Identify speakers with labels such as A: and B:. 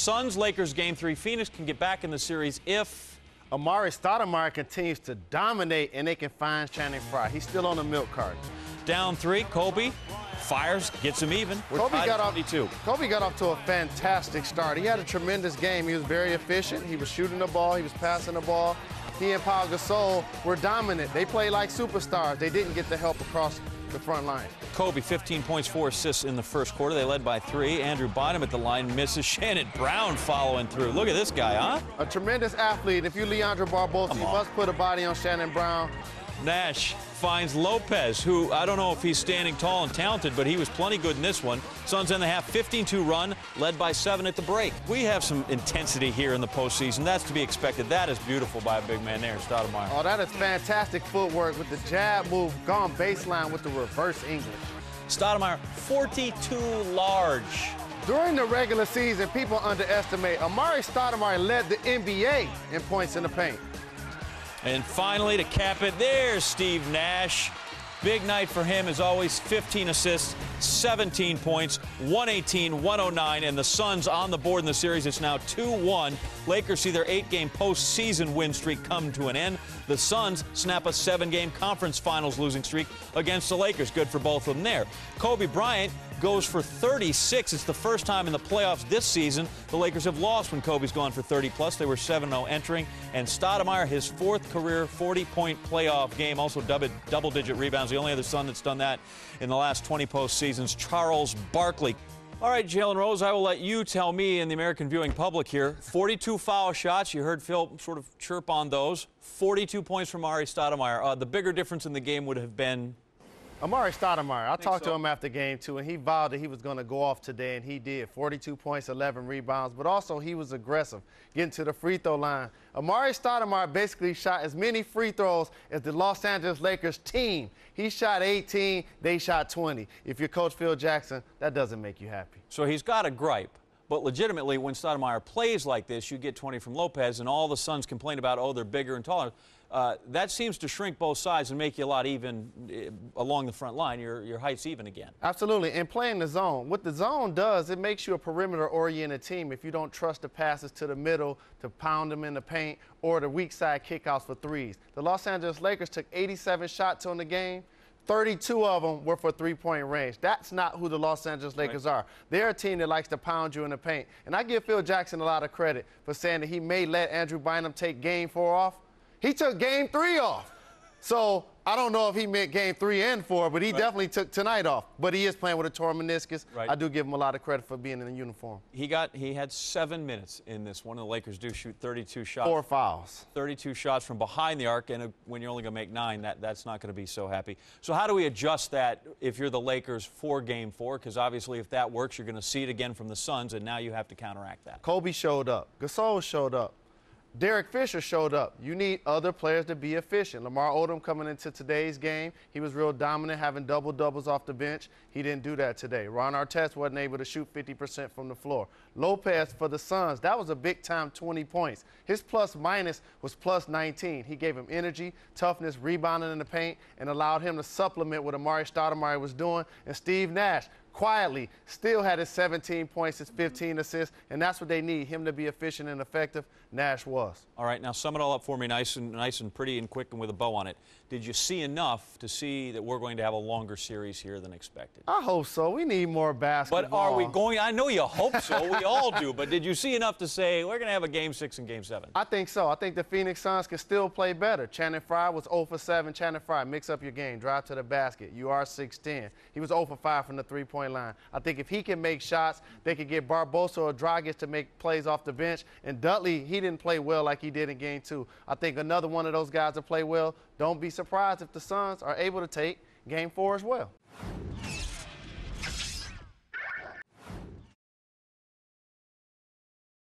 A: Suns, Lakers game 3. Phoenix can get back in the series if
B: Amari Stoudemire continues to dominate and they can find Channing Frye. He's still on the milk carton.
A: Down 3, Kobe fires, gets him even.
B: Kobe got off to a fantastic start. He had a tremendous game. He was very efficient. He was shooting the ball. He was passing the ball. He and Pau Gasol were dominant. They played like superstars. They didn't get the help across the front line.
A: Kobe, 15 points, 4 assists in the first quarter. They led by 3. Andrew Bynum at the line misses. Shannon Brown following through. Look at this guy, huh?
B: A tremendous athlete. If you're Leandro Barbosa, you must put a body on Shannon Brown.
A: Nash finds Lopez, who I don't know if he's standing tall and talented, but he was plenty good in this one. Suns in the half, 15-2 run, led by 7 at the break. We have some intensity here in the postseason. That's to be expected. That is beautiful by a big man there, Stoudemire.
B: Oh, that is fantastic footwork with the jab move, gone baseline with the reverse English.
A: Stoudemire, 42 large.
B: During the regular season, people underestimate Amari Stoudemire led the NBA in points in the paint.
A: And finally, to cap it, there's Steve Nash. Big night for him, as always. 15 assists, 17 points, 118-109, and the Suns on the board in the series. It's now 2-1. Lakers see their 8-game postseason win streak come to an end. The Suns snap a 7-game conference finals losing streak against the Lakers. Good for both of them there. Kobe Bryant goes for 36. It's the first time in the playoffs this season the Lakers have lost when Kobe's gone for 30-plus. They were 7-0 entering. And Stoudemire, his 4th career 40-point playoff game, also double-digit rebounds. The only other Sun that's done that in the last 20 postseasons, Charles Barkley. All right, Jalen Rose, I will let you tell me and the American viewing public here. 42 foul shots. You heard Phil sort of chirp on those. 42 points from Amari Stoudemire. The bigger difference in the game would have been
B: Amari Stoudemire, I talked to him after game 2, and he vowed that he was going to go off today, and he did. 42 points, 11 rebounds, but also he was aggressive, getting to the free throw line. Amari Stoudemire basically shot as many free throws as the Los Angeles Lakers team. He shot 18, they shot 20. If you're Coach Phil Jackson, that doesn't make you happy.
A: So he's got a gripe. But legitimately, when Stoudemire plays like this, you get 20 from Lopez, and all the Suns complain about, oh, they're bigger and taller. That seems to shrink both sides and make you a lot even along the front line. Your height's even again.
B: Absolutely, and playing the zone. What the zone does, it makes you a perimeter-oriented team if you don't trust the passes to the middle to pound them in the paint or the weak side kickouts for threes. The Los Angeles Lakers took 87 shots on the game. 32 of them were for three-point range. That's not who the Los Angeles Lakers are. They're a team that likes to pound you in the paint. And I give Phil Jackson a lot of credit for saying that he may let Andrew Bynum take game 4 off. He took game 3 off. So I don't know if he meant game 3 and 4, but he definitely took tonight off. But he is playing with a torn meniscus. I do give him a lot of credit for being in the uniform.
A: He had 7 minutes in this one. The Lakers do shoot 32 shots.
B: 4 fouls.
A: 32 shots from behind the arc, and when you're only going to make 9, that's not going to be so happy. So how do we adjust that if you're the Lakers for game 4? Because obviously if that works, you're going to see it again from the Suns, and now you have to counteract that.
B: Kobe showed up. Gasol showed up. Derek Fisher showed up. You need other players to be efficient. Lamar Odom coming into today's game, he was real dominant, having double-doubles off the bench. He didn't do that today. Ron Artest wasn't able to shoot 50% from the floor. Lopez for the Suns, that was a big-time 20 points. His plus-minus was plus 19. He gave him energy, toughness, rebounding in the paint, and allowed him to supplement what Amari Stoudemire was doing. And Steve Nash, quietly, still had his 17 points, his 15 assists, and that's what they need, him to be efficient and effective. Nash was.
A: All right, now sum it all up for me nice and pretty and quick and with a bow on it. Did you see enough to see that we're going to have a longer series here than expected?
B: I hope so. We need more basketball.
A: But are we going? I know you hope so. We all do. But did you see enough to say we're going to have a Game 6 and Game 7?
B: I think so. I think the Phoenix Suns can still play better. Channing Frye was 0 for 7. Channing Frye, mix up your game. Drive to the basket. You are 6'10". He was 0 for 5 from the three-point line. I think if he can make shots, they could get Barbosa or Dragic to make plays off the bench. And Dudley, he didn't play well like he did in Game 2. I think another one of those guys to play well. Don't be surprised if the Suns are able to take Game 4 as well.